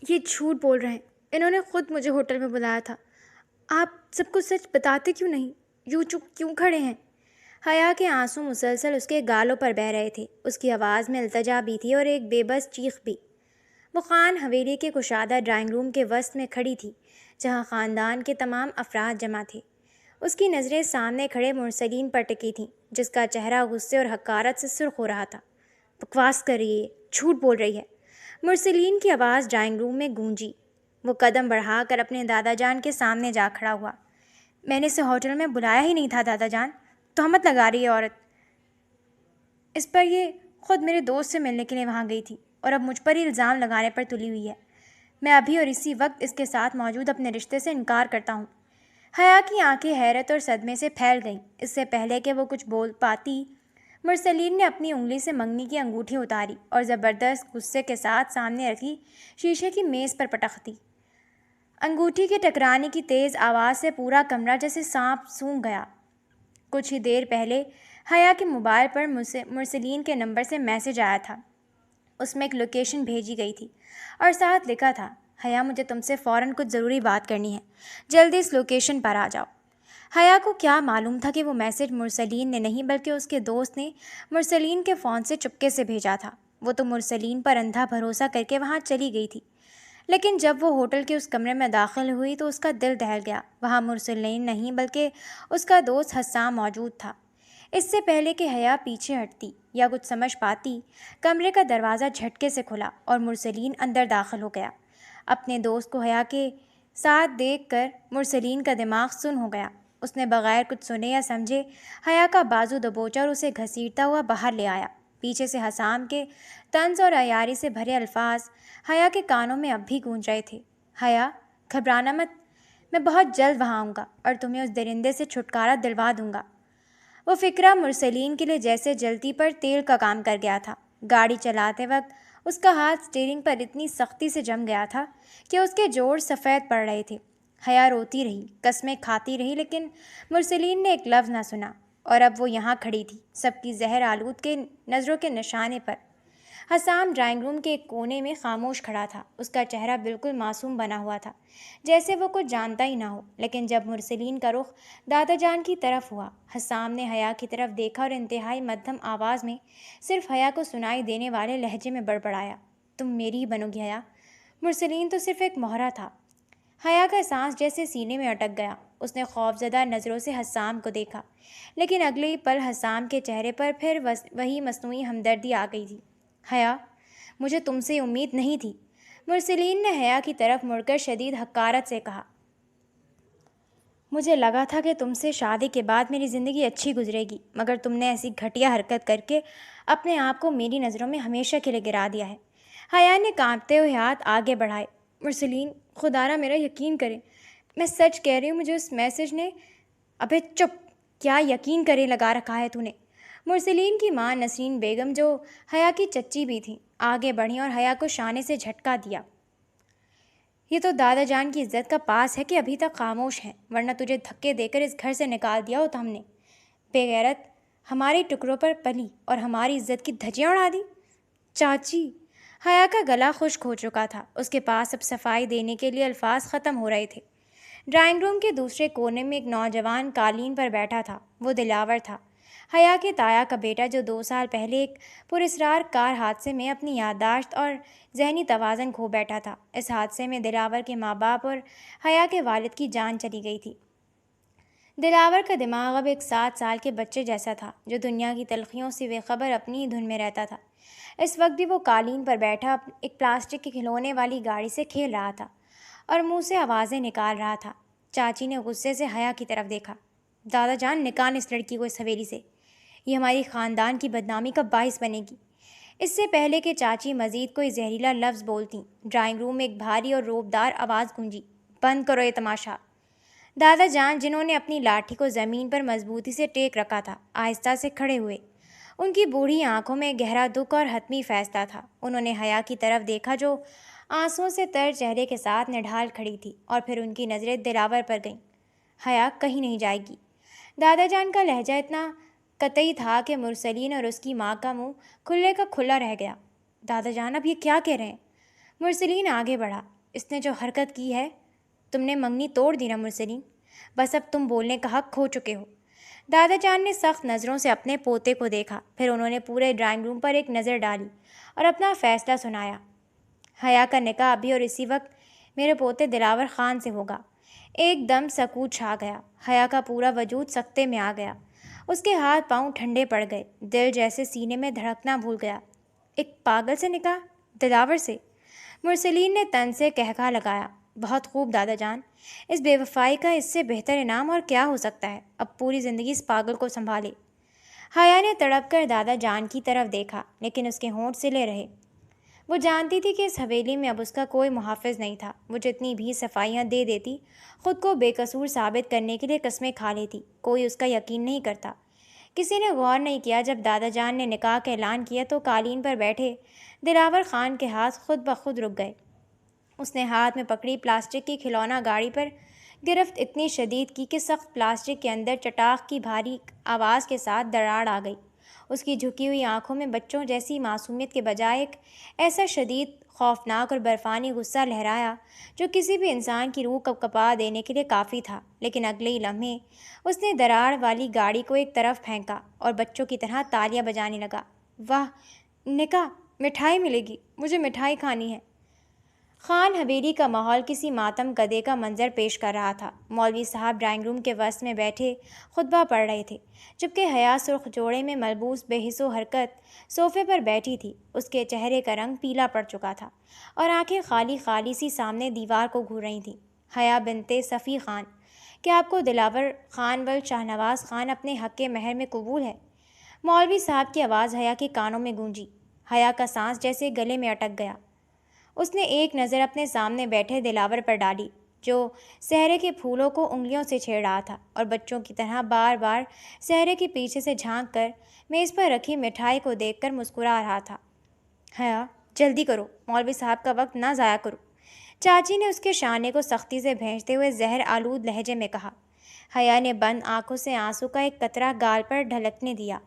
یہ جھوٹ بول رہے ہیں، انہوں نے خود مجھے ہوٹل میں بلایا تھا۔ آپ سب کو سچ بتاتے کیوں نہیں؟ یوں چپ کیوں کھڑے ہیں؟ حیا کے آنسو مسلسل اس کے گالوں پر بہہ رہے تھے۔ اس کی آواز میں التجا بھی تھی اور ایک بے بس چیخ بھی۔ وہ خان حویلی کے کشادہ ڈرائنگ روم کے وسط میں کھڑی تھی، جہاں خاندان کے تمام افراد جمع تھے۔ اس کی نظریں سامنے کھڑے مرسلین پر ٹکی تھیں، جس کا چہرہ غصے اور حقارت سے سرخ ہو رہا تھا۔ بکواس کر رہی ہے، جھوٹ بول رہی ہے، مرسلین کی آواز ڈرائنگ روم میں گونجی۔ وہ قدم بڑھا کر اپنے دادا جان کے سامنے جا کھڑا ہوا۔ میں نے اسے ہوٹل میں بلایا ہی نہیں تھا دادا جان، تہمت لگا رہی ہے عورت اس پر۔ یہ خود میرے دوست سے ملنے کے لیے وہاں گئی تھی اور اب مجھ پر ہی الزام لگانے پر تلی ہوئی ہے۔ میں ابھی اور اسی وقت اس کے ساتھ موجود اپنے رشتے سے انکار کرتا ہوں۔ حیا کی آنکھیں حیرت اور صدمے سے پھیل گئیں۔ اس سے پہلے کہ وہ کچھ بول پاتی، مرسلین نے اپنی انگلی سے منگنی کی انگوٹھی اتاری اور زبردست غصے کے ساتھ سامنے رکھی شیشے کی میز پر پٹک دی۔ انگوٹھی کے ٹکرانے کی تیز آواز سے پورا کمرہ جیسے سانپ سونگھ گیا۔ کچھ ہی دیر پہلے حیا کے موبائل پر مرسلین کے نمبر سے میسج آیا تھا۔ اس میں ایک لوکیشن بھیجی گئی تھی اور ساتھ لکھا تھا، حیا مجھے تم سے فوراً کچھ ضروری بات کرنی ہے، جلدی اس لوکیشن پر آ جاؤ۔ حیا کو کیا معلوم تھا کہ وہ میسج مرسلین نے نہیں بلکہ اس کے دوست نے مرسلین کے فون سے چپکے سے بھیجا تھا۔ وہ تو مرسلین پر اندھا بھروسہ کر کے وہاں چلی گئی تھی، لیکن جب وہ ہوٹل کے اس کمرے میں داخل ہوئی تو اس کا دل دہل گیا۔ وہاں مرسلین نہیں بلکہ اس کا دوست حسام موجود تھا۔ اس سے پہلے کہ حیا پیچھے ہٹتی یا کچھ سمجھ پاتی، کمرے کا دروازہ جھٹکے سے کھلا اور مرسلین اندر داخل ہو گیا۔ اپنے دوست کو حیا کے ساتھ دیکھ کر مرسلین کا دماغ سن ہو گیا۔ اس نے بغیر کچھ سنے یا سمجھے حیا کا بازو دبوچا اور اسے گھسیٹتا ہوا باہر لے آیا۔ پیچھے سے حسام کے طنز اور عیاری سے بھرے الفاظ حیا کے کانوں میں اب بھی گونج رہے تھے۔ حیا، گھبرانا مت، میں بہت جلد وہاں آؤں گا اور تمہیں اس درندے سے چھٹکارا دلوا دوں گا۔ وہ فکرہ مرسلین کے لیے جیسے جلتی پر تیل کا کام کر گیا تھا۔ گاڑی چلاتے وقت اس کا ہاتھ اسٹیئرنگ پر اتنی سختی سے جم گیا تھا کہ اس کے جوڑ سفید پڑ رہے تھے۔ حیا روتی رہی، قسمیں کھاتی رہی، لیکن مرسلین نے ایک لفظ نہ سنا، اور اب وہ یہاں کھڑی تھی، سب کی زہر آلود کے نظروں کے نشانے پر۔ حسام ڈرائنگ روم کے ایک کونے میں خاموش کھڑا تھا۔ اس کا چہرہ بالکل معصوم بنا ہوا تھا، جیسے وہ کچھ جانتا ہی نہ ہو۔ لیکن جب مرسلین کا رخ دادا جان کی طرف ہوا، حسام نے حیا کی طرف دیکھا اور انتہائی مدھم آواز میں صرف حیا کو سنائی دینے والے لہجے میں بڑبڑایا، تم میری ہی بنو گی حیا، مرسلین تو صرف ایک مہرہ تھا۔ حیا کا سانس جیسے سینے میں اٹک گیا۔ اس نے خوفزدہ نظروں سے حسام کو دیکھا، لیکن اگلے ہی پل حسام کے چہرے پر پھر وہی مصنوعی ہمدردی آ گئی تھی۔ حیا، مجھے تم سے امید نہیں تھی، مرسلین نے حیا کی طرف مڑ کر شدید حقارت سے کہا۔ مجھے لگا تھا کہ تم سے شادی کے بعد میری زندگی اچھی گزرے گی، مگر تم نے ایسی گھٹیا حرکت کر کے اپنے آپ کو میری نظروں میں ہمیشہ کے لیے گرا دیا ہے۔ حیا نے کانپتے ہوئے ہاتھ آگے بڑھائے۔ مرسلین، خدا را میرا یقین کرے، میں سچ کہہ رہی ہوں، مجھے اس میسج نے… ابے چپ، کیا یقین کرے لگا رکھا ہے تو نے؟ مرسلین کی ماں نسرین بیگم، جو حیا کی چچی بھی تھیں، آگے بڑھیں اور حیا کو شانے سے جھٹکا دیا۔ یہ تو دادا جان کی عزت کا پاس ہے کہ ابھی تک خاموش ہیں، ورنہ تجھے دھکے دے کر اس گھر سے نکال دیا ہوتا ہم نے۔ بے غیرت، ہمارے ٹکڑوں پر پلی اور ہماری عزت کی دھجیاں اڑا دی۔ چاچی، حیا کا گلا خشک ہو چکا تھا۔ اس کے پاس اب صفائی دینے کے لیے الفاظ ختم ہو رہے تھے۔ ڈرائنگ روم کے دوسرے کونے میں ایک نوجوان قالین پر بیٹھا تھا۔ وہ دلاور تھا، حیا کے تایا کا بیٹا، جو 2 سال پہلے ایک پراسرار کار حادثے میں اپنی یادداشت اور ذہنی توازن کھو بیٹھا تھا۔ اس حادثے میں دلاور کے ماں باپ اور حیا کے والد کی جان چلی گئی تھی۔ دلاور کا دماغ اب ایک 7 سال کے بچے جیسا تھا، جو دنیا کی تلخیوں سے بے خبر اپنی ہی دھن میں رہتا تھا۔ اس وقت بھی وہ قالین پر بیٹھا ایک پلاسٹک کے کھلونے والی گاڑی سے کھیل رہا تھا اور منہ سے آوازیں نکال رہا تھا۔ چاچی نے غصے سے حیا کی طرف دیکھا۔ دادا جان، نکال اس لڑکی کو اس حویلی سے، یہ ہماری خاندان کی بدنامی کا باعث بنے گی۔ اس سے پہلے کہ چاچی مزید کوئی زہریلا لفظ بولتیں، ڈرائنگ روم میں ایک بھاری اور روبدار آواز گونجی، بند کرو یہ تماشا۔ دادا جان، جنہوں نے اپنی لاٹھی کو زمین پر مضبوطی سے ٹیک رکھا تھا، آہستہ سے کھڑے ہوئے۔ ان کی بوڑھی آنکھوں میں گہرا دکھ اور حتمی فیصلہ تھا۔ انہوں نے حیا کی طرف دیکھا، جو آنسوؤں سے تر چہرے کے ساتھ نڈھال کھڑی تھی، اور پھر ان کی نظریں دلاور پر گئیں۔ حیا کہیں نہیں جائے گی۔ دادا جان کا لہجہ اتنا قطعی تھا کہ مرسلین اور اس کی ماں کا منہ کھلے کا کھلا رہ گیا۔ دادا جان، اب یہ کیا کہہ رہے ہیں؟ مرسلین آگے بڑھا۔ اس نے جو حرکت کی ہے، تم نے منگنی توڑ دی نا مرسلین، بس اب تم بولنے کا حق کھو چکے ہو۔ دادا جان نے سخت نظروں سے اپنے پوتے کو دیکھا، پھر انہوں نے پورے ڈرائنگ روم پر ایک نظر ڈالی اور اپنا فیصلہ سنایا۔ حیا کا نکاح ابھی اور اسی وقت میرے پوتے دلاور خان سے ہوگا۔ ایک دم سکوت چھا گیا۔ حیا کا پورا وجود سکتے میں آ گیا۔ اس کے ہاتھ پاؤں ٹھنڈے پڑ گئے، دل جیسے سینے میں دھڑکنا بھول گیا۔ ایک پاگل سے نکاح؟ دلاور سے؟ مرسلین نے تن سے کہکہا لگایا۔ بہت خوب دادا جان، اس بے وفائی کا اس سے بہتر انعام اور کیا ہو سکتا ہے؟ اب پوری زندگی اس پاگل کو سنبھالے۔ حیا نے تڑپ کر دادا جان کی طرف دیکھا، لیکن اس کے ہونٹ سلے رہے۔ وہ جانتی تھی کہ اس حویلی میں اب اس کا کوئی محافظ نہیں تھا۔ وہ جتنی بھی صفائیاں دے دیتی، خود کو بے قصور ثابت کرنے کے لیے قسمیں کھا لیتی، کوئی اس کا یقین نہیں کرتا۔ کسی نے غور نہیں کیا جب دادا جان نے نکاح کا اعلان کیا تو قالین پر بیٹھے دلاور خان کے ہاتھ خود بخود رک گئے۔ اس نے ہاتھ میں پکڑی پلاسٹک کی کھلونا گاڑی پر گرفت اتنی شدید کی کہ سخت پلاسٹک کے اندر چٹاخ کی بھاری آواز کے ساتھ دراڑ آ گئی۔ اس کی جھکی ہوئی آنکھوں میں بچوں جیسی معصومیت کے بجائے ایک ایسا شدید، خوفناک اور برفانی غصہ لہرایا جو کسی بھی انسان کی روح کپکپا دینے کے لیے کافی تھا۔ لیکن اگلے ہی لمحے اس نے دراڑ والی گاڑی کو ایک طرف پھینکا اور بچوں کی طرح تالیاں بجانے لگا۔ واہ، نکاح! مٹھائی ملے گی، مجھے مٹھائی کھانی ہے۔ خان حویلی کا ماحول کسی ماتم کدے کا منظر پیش کر رہا تھا۔ مولوی صاحب ڈرائنگ روم کے وسط میں بیٹھے خطبہ پڑھ رہے تھے، جبکہ حیا سرخ جوڑے میں ملبوس بے حس و حرکت صوفے پر بیٹھی تھی۔ اس کے چہرے کا رنگ پیلا پڑ چکا تھا اور آنکھیں خالی خالی سی سامنے دیوار کو گھور رہی تھیں۔ حیا بنت صفی خان، کیا آپ کو دلاور خان ول شاہنواز خان اپنے حق مہر میں قبول ہے؟ مولوی صاحب کی آواز حیا کے کانوں میں گونجی۔ حیا کا سانس جیسے گلے میں اٹک گیا۔ اس نے ایک نظر اپنے سامنے بیٹھے دلاور پر ڈالی، جو سہرے کے پھولوں کو انگلیوں سے چھیڑ رہا تھا اور بچوں کی طرح بار بار سہرے کے پیچھے سے جھانک کر میز پر رکھی مٹھائی کو دیکھ کر مسکرا رہا تھا۔ حیا، جلدی کرو، مولوی صاحب کا وقت نہ ضائع کرو، چاچی نے اس کے شانے کو سختی سے بھینچتے ہوئے زہر آلود لہجے میں کہا۔ حیا نے بند آنکھوں سے آنسو کا ایک قطرہ گال پر ڈھلکنے دیا۔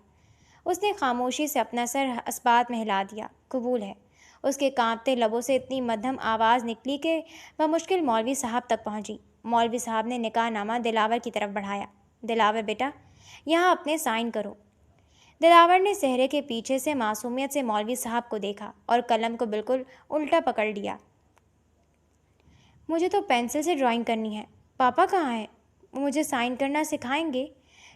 اس نے خاموشی سے اپنا سر اسبات میں ہلا دیا۔ قبول ہے۔ اس کے کانپتے لبوں سے اتنی مدھم آواز نکلی کہ بمشکل مولوی صاحب تک پہنچی۔ مولوی صاحب نے نکاح نامہ دلاور کی طرف بڑھایا۔ دلاور بیٹا، یہاں اپنے سائن کرو۔ دلاور نے سہرے کے پیچھے سے معصومیت سے مولوی صاحب کو دیکھا اور قلم کو بالکل الٹا پکڑ لیا۔ مجھے تو پینسل سے ڈرائنگ کرنی ہے، پاپا کہاں ہیں؟ وہ مجھے سائن کرنا سکھائیں گے؟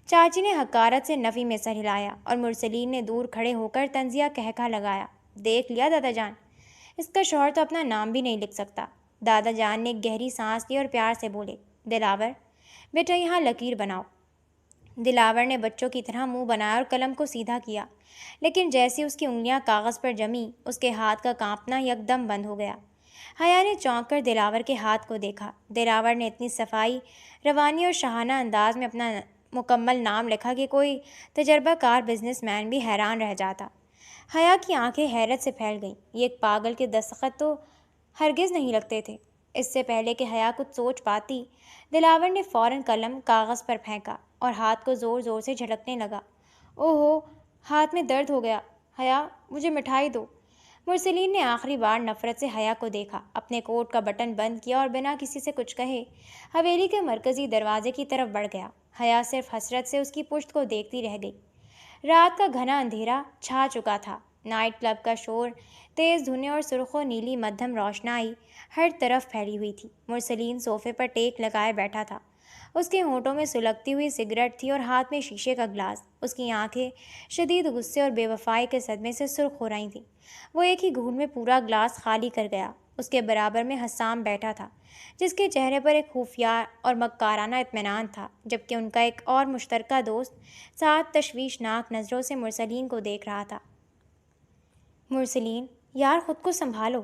چاچی نے حقارت سے نفی میں سر ہلایا اور مرسلین نے دور کھڑے ہو کر طنزیہ کہکہا لگایا۔ دیکھ لیا دادا جان، اس کا شوہر تو اپنا نام بھی نہیں لکھ سکتا۔ دادا جان نے گہری سانس لی اور پیار سے بولے، دلاور بیٹا یہاں لکیر بناؤ۔ دلاور نے بچوں کی طرح منہ بنایا اور قلم کو سیدھا کیا، لیکن جیسی اس کی انگلیاں کاغذ پر جمی، اس کے ہاتھ کا کانپنا یکدم بند ہو گیا۔ حیا نے چونک کر دلاور کے ہاتھ کو دیکھا۔ دلاور نے اتنی صفائی، روانی اور شاہانہ انداز میں اپنا مکمل نام لکھا کہ کوئی تجربہ کار بزنس مین بھی حیران رہ جاتا۔ حیا کی آنکھیں حیرت سے پھیل گئیں۔ یہ ایک پاگل کے دستخط تو ہرگز نہیں لگتے تھے۔ اس سے پہلے کہ حیا کچھ سوچ پاتی، دلاور نے فوراً قلم کاغذ پر پھینکا اور ہاتھ کو زور زور سے جھٹکنے لگا۔ اوہو، ہاتھ میں درد ہو گیا۔ حیا، مجھے مٹھائی دو۔ مرسلین نے آخری بار نفرت سے حیا کو دیکھا، اپنے کوٹ کا بٹن بند کیا اور بنا کسی سے کچھ کہے حویلی کے مرکزی دروازے کی طرف بڑھ گیا۔ حیا صرف حسرت سے اس کی پشت کو دیکھتی رہ گئی۔ رات کا گھنا اندھیرا چھا چکا تھا۔ نائٹ کلب کا شور، تیز دھنیں اور سرخ و نیلی مدھم روشنائی ہر طرف پھیلی ہوئی تھی۔ مرسلین صوفے پر ٹیک لگائے بیٹھا تھا۔ اس کے ہونٹوں میں سلگتی ہوئی سگریٹ تھی اور ہاتھ میں شیشے کا گلاس۔ اس کی آنکھیں شدید غصے اور بے وفائی کے صدمے سے سرخ ہو رہی تھیں۔ وہ ایک ہی گھونٹ میں پورا گلاس خالی کر گیا۔ اس کے برابر میں حسام بیٹھا تھا، جس کے چہرے پر ایک خفیہ اور مکارانہ اطمینان تھا، جبکہ ان کا ایک اور مشترکہ دوست ساتھ تشویشناک نظروں سے مرسلین کو دیکھ رہا تھا۔ مرسلین، یار خود کو سنبھالو،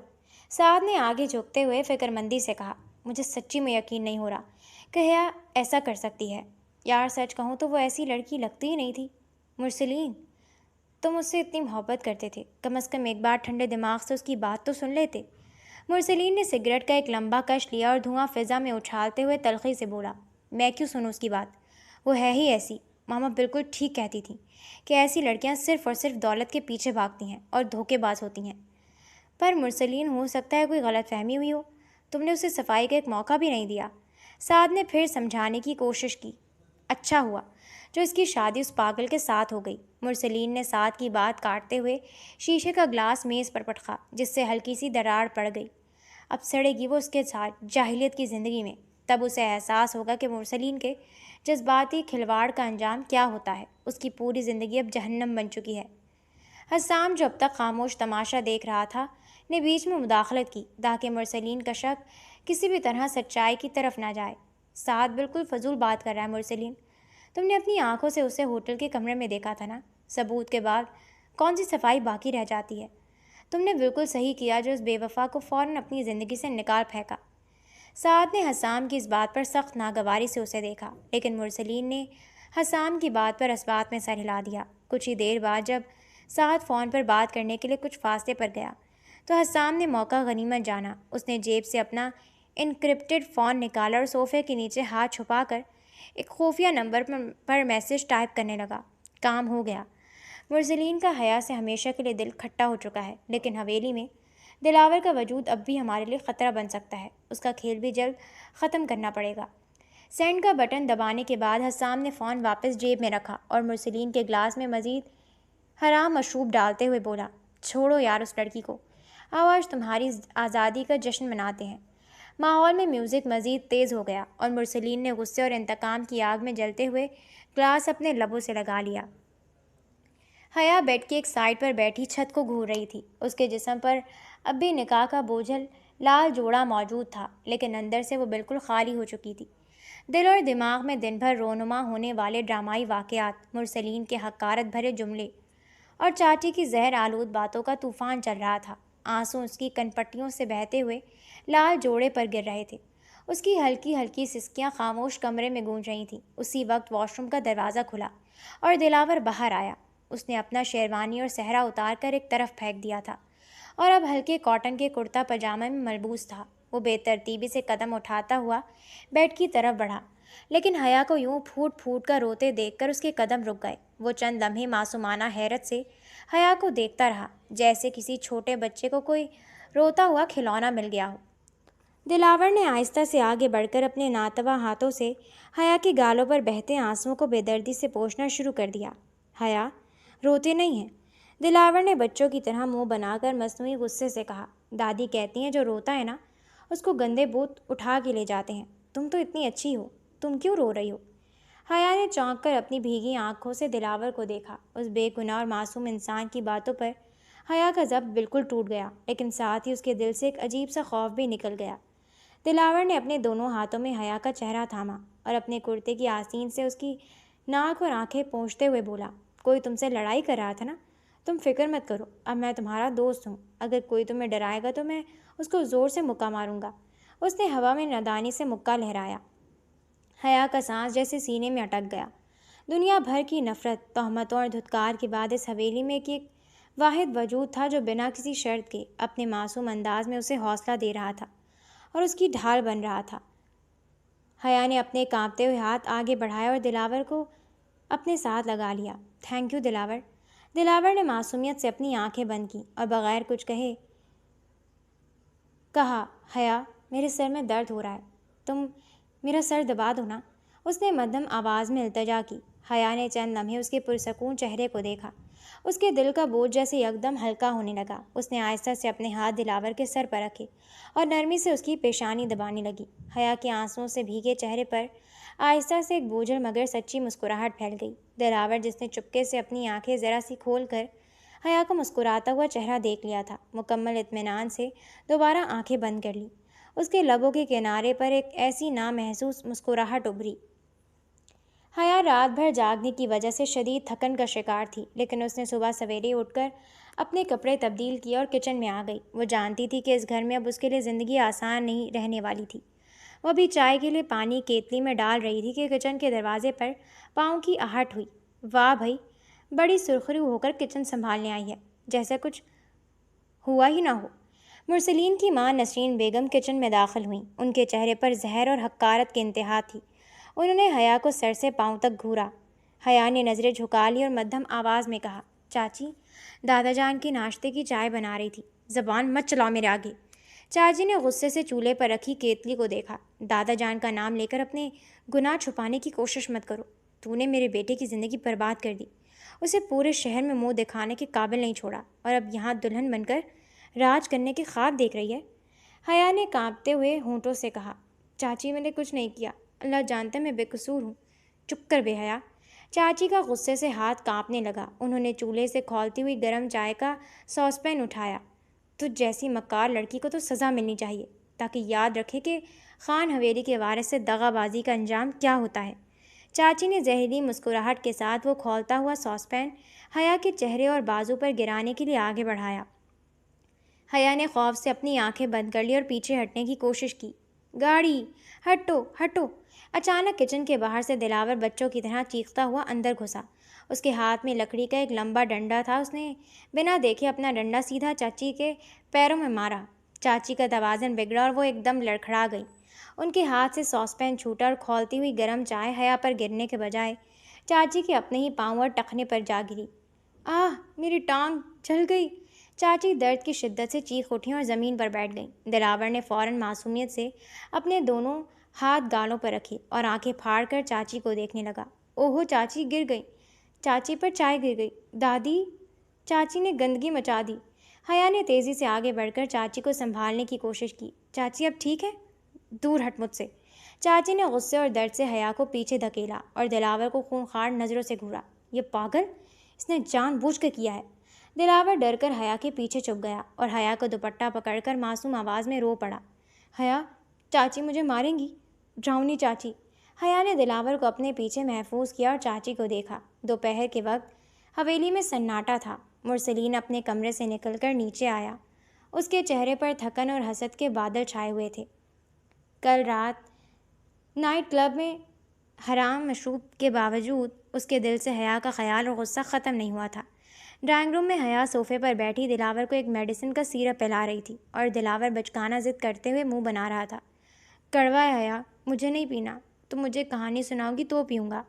سعد نے آگے جھکتے ہوئے فکر مندی سے کہا۔ مجھے سچی میں یقین نہیں ہو رہا کہ حیا ایسا کر سکتی ہے۔ یار سچ کہوں تو وہ ایسی لڑکی لگتی ہی نہیں تھی۔ مرسلین، تم اس سے اتنی محبت کرتے تھے، کم از کم ایک بار ٹھنڈے دماغ سے اس کی بات تو سن لیتے۔ مرسلین نے سگریٹ کا ایک لمبا کش لیا اور دھواں فضا میں اچھالتے ہوئے تلخی سے بولا، میں کیوں سنوں اس کی بات؟ وہ ہے ہی ایسی۔ ماما بالکل ٹھیک کہتی تھیں کہ ایسی لڑکیاں صرف اور صرف دولت کے پیچھے بھاگتی ہیں اور دھوکے باز ہوتی ہیں۔ پر مرسلین ہو سکتا ہے کوئی غلط فہمی ہوئی ہو، تم نے اسے صفائی کا ایک موقع بھی نہیں دیا۔ سعد نے پھر سمجھانے کی کوشش کی۔ اچھا ہوا جو اس کی شادی اس پاگل کے ساتھ ہو گئی۔ مرسلین نے سعد کی بات کاٹتے ہوئے شیشے کا گلاس میز پر پٹکا، جس سے ہلکی سی دراڑ پڑ گئی۔ اب سڑے گی وہ اس کے ساتھ جاہلیت کی زندگی میں، تب اسے احساس ہوگا کہ مرسلین کے جذباتی کھلواڑ کا انجام کیا ہوتا ہے۔ اس کی پوری زندگی اب جہنم بن چکی ہے۔ حسام جو اب تک خاموش تماشا دیکھ رہا تھا نے بیچ میں مداخلت کی تاکہ مرسلین کا شک کسی بھی طرح سچائی کی طرف نہ جائے۔ سعد بالکل فضول بات کر رہا ہے مرسلین، تم نے اپنی آنکھوں سے اسے ہوٹل کے کمرے میں دیکھا تھا نا، ثبوت کے بعد کون سی صفائی باقی رہ جاتی ہے؟ تم نے بالکل صحیح کیا جو اس بے وفا کو فوراً اپنی زندگی سے نکال پھینکا۔ سعد نے حسام کی اس بات پر سخت ناگواری سے اسے دیکھا، لیکن مرسلین نے حسام کی بات پر اس بات میں سر ہلا دیا۔ کچھ ہی دیر بعد جب سعد فون پر بات کرنے کے لیے کچھ فاصلے پر گیا تو حسام نے موقع غنیمت جانا۔ اس نے جیب سے اپنا انکرپٹڈ فون نکالا اور صوفے کے نیچے ہاتھ چھپا کر ایک خفیہ نمبر پر میسج ٹائپ کرنے لگا۔ کام ہو گیا۔ مرسلین کا حیا سے ہمیشہ کے لیے دل کھٹا ہو چکا ہے، لیکن حویلی میں دلاور کا وجود اب بھی ہمارے لیے خطرہ بن سکتا ہے۔ اس کا کھیل بھی جلد ختم کرنا پڑے گا۔ سینڈ کا بٹن دبانے کے بعد حسام نے فون واپس جیب میں رکھا اور مرسلین کے گلاس میں مزید حرام مشروب ڈالتے ہوئے بولا، چھوڑو یار اس لڑکی کو، آؤ آج تمہاری آزادی کا جشن مناتے ہیں۔ ماحول میں میوزک مزید تیز ہو گیا اور مرسلین نے غصے اور انتقام کی آگ میں جلتے ہوئے گلاس اپنے لبوں سے لگا لیا۔ حیا بیڈ کی ایک سائڈ پر بیٹھی چھت کو گھور رہی تھی۔ اس کے جسم پر اب بھی نکاح کا بوجھل لال جوڑا موجود تھا، لیکن اندر سے وہ بالکل خالی ہو چکی تھی۔ دل اور دماغ میں دن بھر رونما ہونے والے ڈرامائی واقعات، مرسلین کے حقارت بھرے جملے اور چاچی کی زہر آلود باتوں کا طوفان چل رہا تھا۔ آنسو اس کی کنپٹیوں سے بہتے ہوئے لال جوڑے پر گر رہے تھے۔ اس کی ہلکی ہلکی سسکیاں خاموش کمرے میں گونج رہی تھیں۔ اسی وقت واش روم کا دروازہ کھلا اور دلاور باہر آیا۔ اس نے اپنا شیروانی اور صحرا اتار کر ایک طرف پھینک دیا تھا اور اب ہلکے کاٹن کے کرتا پاجامے میں ملبوس تھا۔ وہ بے ترتیبی سے قدم اٹھاتا ہوا بیڈ کی طرف بڑھا، لیکن حیا کو یوں پھوٹ پھوٹ کر روتے دیکھ کر اس کے قدم رک گئے۔ وہ چند لمحے معصومانہ حیرت سے حیا کو دیکھتا رہا، جیسے کسی چھوٹے بچے کو کوئی روتا ہوا کھلونا مل گیا ہو۔ دلاور نے آہستہ سے آگے بڑھ کر اپنے ناتواں ہاتھوں سے حیا کے گالوں پر بہتے آنسوؤں کو بے دردی سے پوچھنا شروع کر دیا۔ حیا، روتے نہیں ہیں؟ دلاور نے بچوں کی طرح منہ بنا کر مصنوعی غصے سے کہا۔ دادی کہتی ہیں جو روتا ہے نا، اس کو گندے بھوت اٹھا کے لے جاتے ہیں۔ تم تو اتنی اچھی ہو، تم کیوں رو رہی ہو؟ حیا نے چونک کر اپنی بھیگی آنکھوں سے دلاور کو دیکھا۔ اس بے گناہ اور معصوم انسان کی باتوں پر حیا کا ضبط بالکل ٹوٹ گیا، لیکن ساتھ ہی اس کے دل سے ایک عجیب سا خوف بھی نکل گیا۔ دلاور نے اپنے دونوں ہاتھوں میں حیا کا چہرہ تھاما اور اپنے کرتے کی آستین سے اس کی ناک اور آنکھیں پونچھتے ہوئے بولا، کوئی تم سے لڑائی کر رہا تھا نا؟ تم فکر مت کرو، اب میں تمہارا دوست ہوں۔ اگر کوئی تمہیں ڈرائے گا تو میں اس کو زور سے مکہ ماروں گا۔ اس نے ہوا میں نادانی سے مکہ لہرایا۔ حیا کا سانس جیسے سینے میں اٹک گیا۔ دنیا بھر کی نفرت، تہمتوں اور دھتکار کے بعد اس حویلی میں ایک واحد وجود تھا جو بنا کسی شرط کے اپنے معصوم انداز میں اسے حوصلہ دے رہا تھا اور اس کی ڈھال بن رہا تھا۔ حیا نے اپنے کانپتے ہوئے ہاتھ آگے بڑھائے اور دلاور کو اپنے ساتھ لگا لیا۔ تھینک یو دلاور۔ دلاور نے معصومیت سے اپنی آنکھیں بند کیں اور بغیر کچھ کہے کہا، حیا، میرے سر میں درد ہو رہا ہے، تم میرا سر دبا دو نا۔ اس نے مدھم آواز میں التجا کی۔ حیا نے چند لمحے اس کے پرسکون چہرے کو دیکھا۔ اس کے دل کا بوجھ جیسے یکدم ہلکا ہونے لگا۔ اس نے آہستہ سے اپنے ہاتھ دلاور کے سر پر رکھے اور نرمی سے اس کی پیشانی دبانے لگی۔ حیا کے آنسوؤں سے بھیگے چہرے پر آہستہ سے ایک بوجھل مگر سچی مسکراہٹ پھیل گئی۔ دلاور، جس نے چپکے سے اپنی آنکھیں ذرا سی کھول کر حیا کا مسکراتا ہوا چہرہ دیکھ لیا تھا، مکمل اطمینان سے دوبارہ آنکھیں بند کر لی۔ اس کے لبوں کے کنارے پر ایک ایسی نامحسوس مسکراہٹ ابھری۔ حیا رات بھر جاگنے کی وجہ سے شدید تھکن کا شکار تھی، لیکن اس نے صبح سویرے اٹھ کر اپنے کپڑے تبدیل کیے اور کچن میں آ گئی۔ وہ جانتی تھی کہ اس گھر میں اب اس کے لیے زندگی آسان نہیں رہنے والی تھی۔ وہ ابھی چائے کے لیے پانی کیتلی میں ڈال رہی تھی کہ کچن کے دروازے پر پاؤں کی آہٹ ہوئی۔ واہ بھئی، بڑی سرخرو ہو کر کچن سنبھالنے آئی ہے، جیسا کچھ ہوا ہی نہ ہو۔ مرسلین کی ماں نسرین بیگم کچن میں داخل ہوئیں۔ ان کے چہرے پر زہر اور حقارت کی انتہا تھی۔ انہوں نے حیا کو سر سے پاؤں تک گھورا۔ حیا نے نظریں جھکا لی اور مدھم آواز میں کہا، چاچی، دادا جان کی ناشتے کی چائے بنا رہی تھی، زبان مت چلاؤ میرے آگے۔ چاچی نے غصے سے چولہے پر رکھی کیتلی کو دیکھا۔ دادا جان کا نام لے کر اپنے گناہ چھپانے کی کوشش مت کرو۔ تو نے میرے بیٹے کی زندگی برباد کر دی، اسے پورے شہر میں منہ دکھانے کے قابل نہیں چھوڑا، اور اب یہاں دلہن بن کر راج کرنے کے خواب دیکھ رہی ہے۔ حیا نے کانپتے ہوئے ہونٹوں سے کہا، چاچی میں نے کچھ نہیں کیا، اللہ جانتا ہے میں بے قصور ہوں۔ چپ کر بے حیا۔ چاچی کا غصے سے ہاتھ کانپنے لگا۔ انہوں نے چولہے سے کھولتی ہوئی گرم چائے کا ساس پین اٹھایا۔ تو جیسی مکار لڑکی کو تو سزا ملنی چاہیے، تاکہ یاد رکھے کہ خان حویلی کے وارث سے دغا بازی کا انجام کیا ہوتا ہے۔ چاچی نے زہریلی مسکراہٹ کے ساتھ وہ کھولتا ہوا ساس پین حیا کے چہرے اور بازو پر گرانے کے لیے آگے بڑھایا۔ حیا نے خوف سے اپنی آنکھیں بند کر لی اور پیچھے ہٹنے کی کوشش کی۔ گاڑی، ہٹو ہٹو۔ اچانک کچن کے باہر سے دلاور بچوں کی طرح چیختا ہوا اندر گھسا۔ اس کے ہاتھ میں لکڑی کا ایک لمبا ڈنڈا تھا۔ اس نے بنا دیکھے اپنا ڈنڈا سیدھا چاچی کے پیروں میں مارا۔ چاچی کا توازن بگڑا اور وہ ایک دم لڑکھڑا گئی۔ ان کے ہاتھ سے ساس پین چھوٹا اور کھولتی ہوئی گرم چائے حیا پر گرنے کے بجائے چاچی کے اپنے ہی پاؤں اور ٹخنے پر جا گری۔ آہ، میری ٹانگ جل گئی۔ چاچی درد کی شدت سے چیخ اٹھیں اور زمین پر بیٹھ گئیں۔ دلاور نے فوراً معصومیت سے اپنے دونوں ہاتھ گالوں پر رکھے اور آنکھیں پھاڑ کر چاچی کو دیکھنے لگا۔ اوہو، چاچی گر گئی۔ چاچی پر چائے گر گئی۔ دادی، چاچی نے گندگی مچا دی۔ حیا نے تیزی سے آگے بڑھ کر چاچی کو سنبھالنے کی کوشش کی۔ چاچی اب ٹھیک ہے؟ دور ہٹ مجھ سے۔ چاچی نے غصے اور درد سے حیا کو پیچھے دھکیلا اور دلاور کو خونخوار نظروں سے گھورا۔ یہ پاگل، اس نے جان بوجھ کے کیا ہے۔ دلاور ڈر کر حیا کے پیچھے چھپ گیا اور حیا کو دوپٹہ پکڑ کر معصوم آواز میں رو پڑا۔ حیا، چاچی مجھے ماریں گی، ڈراؤنی چاچی۔ حیا نے دلاور کو اپنے پیچھے محفوظ کیا اور چاچی کو دیکھا۔ دوپہر کے وقت حویلی میں سناٹا تھا۔ مرسلین اپنے کمرے سے نکل کر نیچے آیا۔ اس کے چہرے پر تھکن اور حسد کے بادل چھائے ہوئے تھے۔ کل رات نائٹ کلب میں حرام مشروب کے باوجود اس کے دل سے حیا کا خیال اور غصہ ختم نہیں ہوا تھا۔ ڈرائنگ روم میں حیا صوفے پر بیٹھی دلاور کو ایک میڈیسن کا سیرپ پلا رہی تھی اور دلاور بچکانہ ضد کرتے ہوئے منہ بنا رہا تھا۔ کڑوا ہے حیا، مجھے نہیں پینا، تم مجھے کہانی سناؤ گی تو پیوں گا۔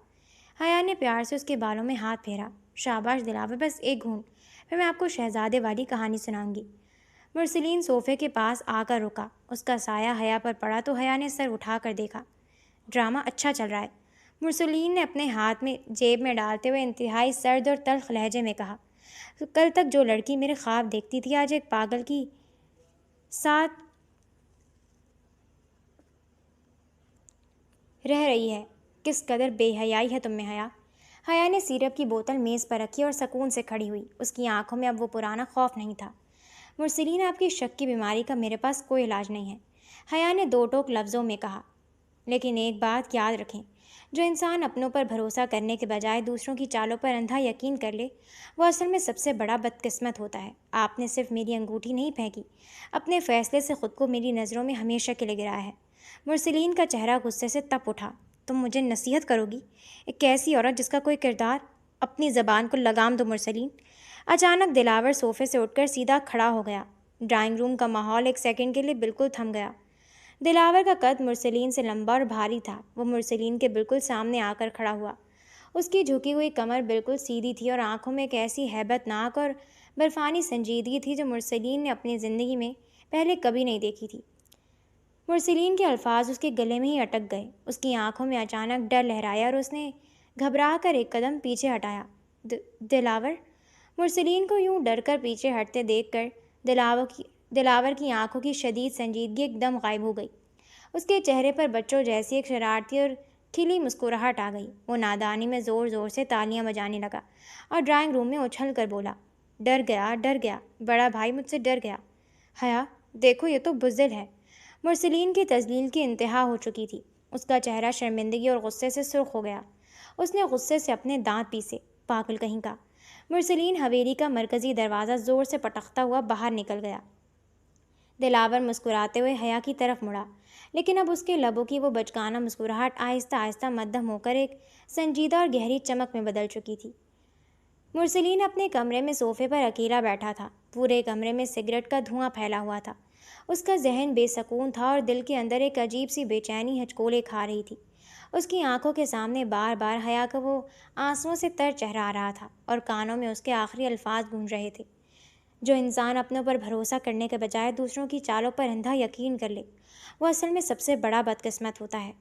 حیا نے پیار سے اس کے بالوں میں ہاتھ پھیرا۔ شاباش دلاور، بس ایک گھونٹ، پھر میں آپ کو شہزادے والی کہانی سناؤں گی۔ مرسلین صوفے کے پاس آ کر رکا۔ اس کا سایہ حیا پر پڑا تو حیا نے سر اٹھا کر دیکھا۔ ڈرامہ اچھا چل رہا ہے، مرسلین نے اپنے ہاتھ میں جیب میں ڈالتے ہوئے انتہائی سرد اور تلخ لہجے میں کہا۔ کل تک جو لڑکی میرے خواب دیکھتی تھی آج ایک پاگل کی ساتھ رہ رہی ہے۔ کس قدر بے حیائی ہے تم میں حیا۔ حیا نے سیرپ کی بوتل میز پر رکھی اور سکون سے کھڑی ہوئی۔ اس کی آنکھوں میں اب وہ پرانا خوف نہیں تھا۔ مرسلین، آپ کی شک کی بیماری کا میرے پاس کوئی علاج نہیں ہے، حیا نے دو ٹوک لفظوں میں کہا۔ لیکن ایک بات یاد رکھیں، جو انسان اپنوں پر بھروسہ کرنے کے بجائے دوسروں کی چالوں پر اندھا یقین کر لے، وہ اصل میں سب سے بڑا بدقسمت ہوتا ہے۔ آپ نے صرف میری انگوٹھی نہیں پھینکی، اپنے فیصلے سے خود کو میری نظروں میں ہمیشہ کے لیے گرایا ہے۔ مرسلین کا چہرہ غصے سے تپ اٹھا۔ تم مجھے نصیحت کرو گی؟ ایک ایسی عورت جس کا کوئی کردار، اپنی زبان کو لگام دو مرسلین۔ اچانک دلاور صوفے سے اٹھ کر سیدھا کھڑا ہو گیا۔ ڈرائنگ روم کا ماحول ایک سیکنڈ کے لیے بالکل تھم گیا۔ دلاور کا قد مرسلین سے لمبا اور بھاری تھا۔ وہ مرسلین کے بالکل سامنے آ کر کھڑا ہوا۔ اس کی جھکی ہوئی کمر بالکل سیدھی تھی اور آنکھوں میں ایک ایسی ہیبت ناک اور برفانی سنجیدگی تھی جو مرسلین نے اپنی زندگی میں پہلے کبھی نہیں دیکھی تھی۔ مرسلین کے الفاظ اس کے گلے میں ہی اٹک گئے۔ اس کی آنکھوں میں اچانک ڈر لہرایا اور اس نے گھبرا کر ایک قدم پیچھے ہٹایا۔ دلاور؟ مرسلین کو یوں ڈر کر پیچھے ہٹتے دیکھ کر دلاور کی آنکھوں کی شدید سنجیدگی ایک دم غائب ہو گئی۔ اس کے چہرے پر بچوں جیسی ایک شرارتی اور کھلی مسکراہٹ آ گئی۔ وہ نادانی میں زور زور سے تالیاں بجانے لگا اور ڈرائنگ روم میں اچھل کر بولا، ڈر گیا، بڑا بھائی مجھ سے ڈر گیا۔ حیا، دیکھو یہ تو بزدل ہے۔ مرسلین کی تذلیل کی انتہا ہو چکی تھی۔ اس کا چہرہ شرمندگی اور غصے سے سرخ ہو گیا۔ اس نے غصے سے اپنے دانت پیسے۔ پاگل کہیں کا۔ مرسلین حویلی کا مرکزی دروازہ زور سے پٹختا ہوا باہر نکل گیا۔ دلاور مسکراتے ہوئے حیا کی طرف مڑا، لیکن اب اس کے لبوں کی وہ بچکانہ مسکراہٹ آہستہ آہستہ مدھم ہو کر ایک سنجیدہ اور گہری چمک میں بدل چکی تھی۔ مرسلین اپنے کمرے میں صوفے پر اکیلا بیٹھا تھا۔ پورے کمرے میں سگریٹ کا دھواں پھیلا ہوا تھا۔ اس کا ذہن بے سکون تھا اور دل کے اندر ایک عجیب سی بے چینی ہچکولے کھا رہی تھی۔ اس کی آنکھوں کے سامنے بار بار حیا کا وہ آنسوؤں سے تر چہرہ آ رہا تھا اور کانوں میں اس کے آخری الفاظ گونج رہے تھے۔ جو انسان اپنوں پر بھروسہ کرنے کے بجائے دوسروں کی چالوں پر اندھا یقین کر لے وہ اصل میں سب سے بڑا بدقسمت ہوتا ہے۔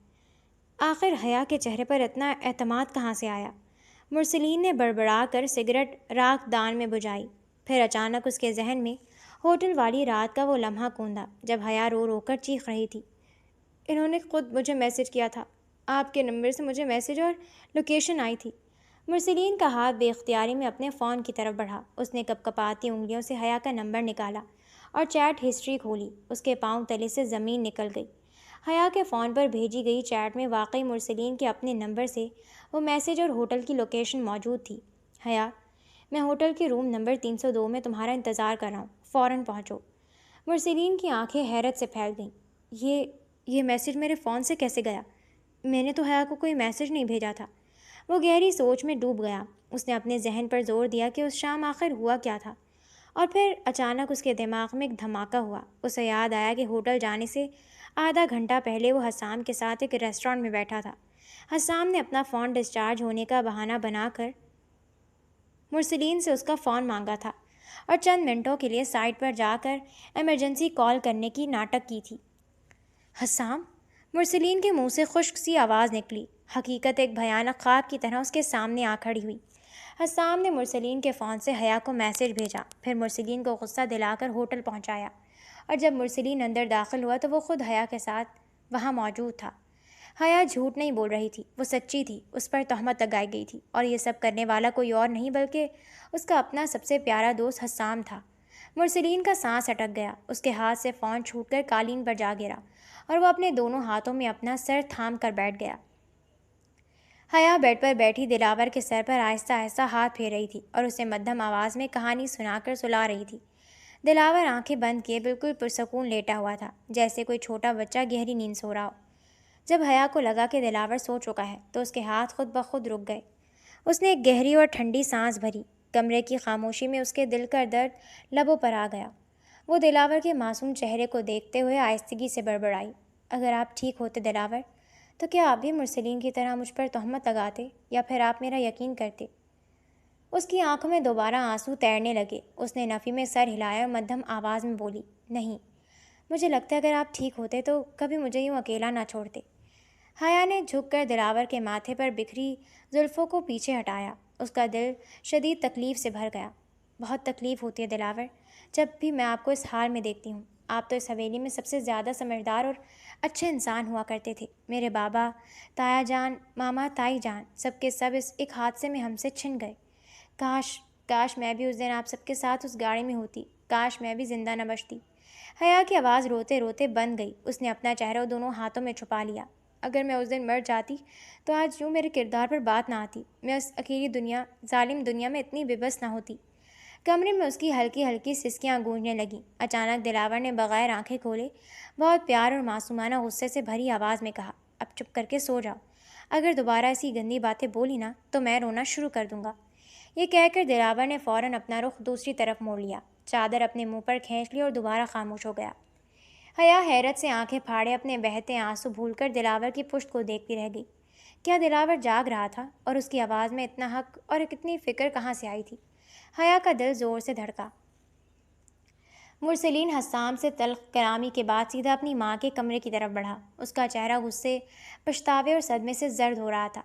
آخر حیا کے چہرے پر اتنا اعتماد کہاں سے آیا؟ مرسلین نے بڑبڑا کر سگریٹ راکھ دان میں بجھائی۔ پھر اچانک اس کے ذہن میں ہوٹل والی رات کا وہ لمحہ کوندا جب حیا رو رو کر چیخ رہی تھی، انہوں نے خود مجھے میسج کیا تھا، آپ کے نمبر سے مجھے میسج اور لوکیشن آئی تھی۔ مرسلین کا ہاتھ بے اختیاری میں اپنے فون کی طرف بڑھا۔ اس نے کپ کپاتی انگلیوں سے حیا کا نمبر نکالا اور چیٹ ہسٹری کھولی۔ اس کے پاؤں تلے سے زمین نکل گئی۔ حیا کے فون پر بھیجی گئی چیٹ میں واقعی مرسلین کے اپنے نمبر سے وہ میسج اور ہوٹل کی لوکیشن موجود تھی۔ حیا، میں ہوٹل کے روم نمبر 302 میں تمہارا انتظار کر رہا ہوں، فوراً پہنچو۔ مرسلین کی آنکھیں حیرت سے پھیل گئیں۔ یہ میسج میرے فون سے کیسے گیا؟ میں نے تو حیا کو کوئی میسج نہیں بھیجا تھا۔ وہ گہری سوچ میں ڈوب گیا۔ اس نے اپنے ذہن پر زور دیا کہ اس شام آخر ہوا کیا تھا، اور پھر اچانک اس کے دماغ میں ایک دھماکہ ہوا۔ اسے یاد آیا کہ ہوٹل جانے سے آدھا گھنٹہ پہلے وہ حسام کے ساتھ ایک ریسٹورانٹ میں بیٹھا تھا۔ حسام نے اپنا فون ڈسچارج ہونے کا بہانہ بنا کر مرسلین سے اس کا فون مانگا تھا اور چند منٹوں کے لیے سائٹ پر جا کر ایمرجنسی کال کرنے کی ناٹک کی تھی۔ حسام؟ مرسلین کے منہ سے خشک سی آواز نکلی۔ حقیقت ایک بھیانک خواب کی طرح اس کے سامنے آ کھڑی ہوئی۔ حسام نے مرسلین کے فون سے حیا کو میسج بھیجا، پھر مرسلین کو غصہ دلا کر ہوٹل پہنچایا، اور جب مرسلین اندر داخل ہوا تو وہ خود حیا کے ساتھ وہاں موجود تھا۔ حیا جھوٹ نہیں بول رہی تھی، وہ سچی تھی۔ اس پر تہمت لگائی گئی تھی، اور یہ سب کرنے والا کوئی اور نہیں بلکہ اس کا اپنا سب سے پیارا دوست حسام تھا۔ مرسلین کا سانس اٹک گیا۔ اس کے ہاتھ سے فون چھوٹ کر قالین پر جا گرا، اور وہ اپنے دونوں ہاتھوں میں اپنا سر تھام کر بیٹھ گیا۔ حیا بیڈ پر بیٹھی دلاور کے سر پر آہستہ آہستہ ہاتھ پھیر رہی تھی اور اسے مدھم آواز میں کہانی سنا کر سلا رہی تھی۔ دلاور آنکھیں بند کیے بالکل پرسکون لیٹا ہوا تھا، جیسے کوئی چھوٹا بچہ گہری نیند سو رہا ہو۔ جب حیا کو لگا کہ دلاور سو چکا ہے تو اس کے ہاتھ خود بخود رک گئے۔ اس نے ایک گہری اور ٹھنڈی سانس بھری۔ کمرے کی خاموشی میں اس کے دل کا درد لبوں پر آ گیا۔ وہ دلاور کے معصوم چہرے کو دیکھتے ہوئے آہستگی سے بڑبڑائی، اگر آپ ٹھیک ہوتے دلاور تو کیا آپ بھی مرسلین کی طرح مجھ پر تہمت لگاتے، یا پھر آپ میرا یقین کرتے؟ اس کی آنکھوں میں دوبارہ آنسو تیرنے لگے۔ اس نے نفی میں سر ہلایا اور مدھم آواز میں بولی، نہیں، مجھے لگتا ہے اگر آپ ٹھیک ہوتے تو کبھی مجھے یوں اکیلا نہ چھوڑتے۔ حیا نے جھک کر دلاور کے ماتھے پر بکھری زلفوں کو پیچھے ہٹایا۔ اس کا دل شدید تکلیف سے بھر گیا۔ بہت تکلیف ہوتی ہے دلاور، جب بھی میں آپ کو اس حال میں دیکھتی ہوں۔ آپ تو اس حویلی میں سب سے زیادہ سمجھدار اور اچھے انسان ہوا کرتے تھے۔ میرے بابا، تایا جان، ماما، تائی جان، سب کے سب اس ایک حادثے میں ہم سے چھن گئے۔ کاش میں بھی اس دن آپ سب کے ساتھ اس گاڑی میں ہوتی، کاش میں بھی زندہ نہ بچتی۔ حیا کی آواز روتے روتے بند گئی۔ اس نے اپنا چہرہ دونوں ہاتھوں میں چھپا لیا۔ اگر میں اس دن مر جاتی تو آج یوں میرے کردار پر بات نہ آتی، میں اس اکیلی ظالم دنیا میں اتنی بے بس نہ ہوتی۔ کمرے میں اس کی ہلکی ہلکی سسکیاں گونجنے لگیں۔ اچانک دلاور نے بغیر آنکھیں کھولے بہت پیار اور معصومانہ غصے سے بھری آواز میں کہا، اب چپ کر کے سو جاؤ، اگر دوبارہ ایسی گندی باتیں بولی نا تو میں رونا شروع کر دوں گا۔ یہ کہہ کر دلاور نے فوراً اپنا رخ دوسری طرف موڑ لیا، چادر اپنے منہ پر کھینچ لی اور دوبارہ خاموش ہو گیا۔ حیا حیرت سے آنکھیں پھاڑے اپنے بہتے آنسو بھول کر دلاور کی پشت کو دیکھتی رہ گئی۔ کیا دلاور جاگ رہا تھا، اور اس کی آواز میں اتنا حق اور اتنی فکر کہاں سے آئی تھی؟ حیا کا دل زور سے دھڑکا۔ مرسلین حسام سے تلخ کلامی کے بعد سیدھا اپنی ماں کے کمرے کی طرف بڑھا۔ اس کا چہرہ غصے، پچھتاوے اور صدمے سے زرد ہو رہا تھا۔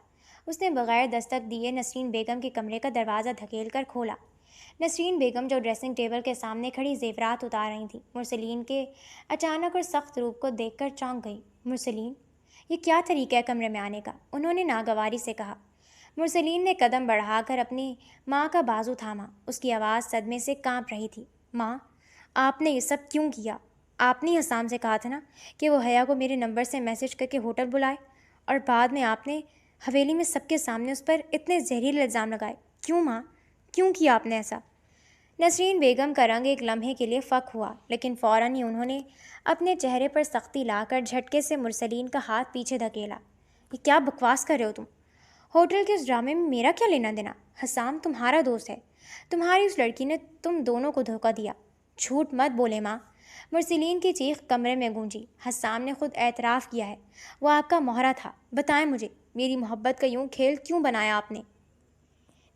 اس نے بغیر دستک دیے نسرین بیگم کے کمرے کا دروازہ دھکیل کر کھولا۔ نسرین بیگم جو ڈریسنگ ٹیبل کے سامنے کھڑی زیورات اتار رہی تھیں، مرسلین کے اچانک اور سخت روپ کو دیکھ کر چونک گئی۔ مرسلین، یہ کیا طریقہ ہے کمرے میں آنے کا؟ انہوں نے ناگواری سے کہا۔ مرسلین نے قدم بڑھا کر اپنی ماں کا بازو تھاما۔ اس کی آواز صدمے سے کانپ رہی تھی۔ ماں، آپ نے یہ سب کیوں کیا؟ آپ نے حسام سے کہا تھا نا کہ وہ حیا کو میرے نمبر سے میسج کر کے ہوٹل بلائے، اور بعد میں آپ نے حویلی میں سب کے سامنے اس پر اتنے زہریلے الزام لگائے۔ کیوں ماں، کیوں کیا آپ نے ایسا؟ نسرین بیگم کا رنگ ایک لمحے کے لیے فک ہوا، لیکن فوراً ہی انہوں نے اپنے چہرے پر سختی لا کر جھٹکے سے مرسلین کا ہاتھ پیچھے دھکیلا۔ یہ کیا بکواس کر رہے ہو تم؟ ہوٹل کے اس ڈرامے میں میرا کیا لینا دینا؟ حسام تمہارا دوست ہے، تمہاری اس لڑکی نے تم دونوں کو دھوکہ دیا۔ جھوٹ مت بولے ماں، مرسلین کی چیخ کمرے میں گونجی۔ حسام نے خود اعتراف کیا ہے، وہ آپ کا مہرا تھا۔ بتائیں مجھے، میری محبت کا یوں کھیل کیوں بنایا آپ نے؟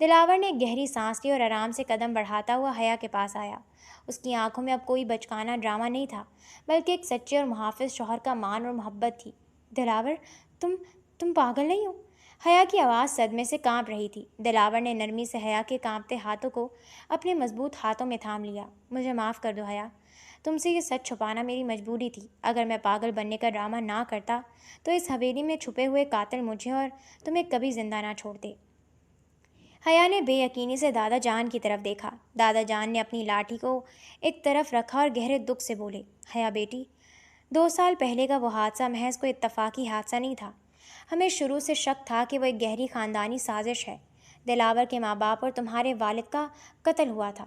دلاور نے گہری سانس لی اور آرام سے قدم بڑھاتا ہوا حیا کے پاس آیا۔ اس کی آنکھوں میں اب کوئی بچکانا ڈرامہ نہیں تھا، بلکہ ایک سچے اور محافظ شوہر کا مان اور محبت تھی۔ دلاور، تم پاگل نہیں ہو؟ حیا کی آواز صدمے سے کانپ رہی تھی۔ دلاور نے نرمی سے حیا کے کانپتے ہاتھوں کو اپنے مضبوط ہاتھوں میں تھام لیا۔ مجھے معاف کر دو حیا، تم سے یہ سچ چھپانا میری مجبوری تھی۔ اگر میں پاگل بننے کا ڈرامہ نہ کرتا تو اس حویلی میں چھپے ہوئے قاتل مجھے اور تمہیں کبھی زندہ نہ چھوڑتے۔ حیا نے بے یقینی سے دادا جان کی طرف دیکھا۔ دادا جان نے اپنی لاٹھی کو ایک طرف رکھا اور گہرے دکھ سے بولے، حیا بیٹی، 2 سال پہلے کا وہ حادثہ محض کوئی اتفاقی حادثہ نہیں تھا۔ ہمیں شروع سے شک تھا کہ وہ ایک گہری خاندانی سازش ہے۔ دلاور کے ماں باپ اور تمہارے والد کا قتل ہوا تھا۔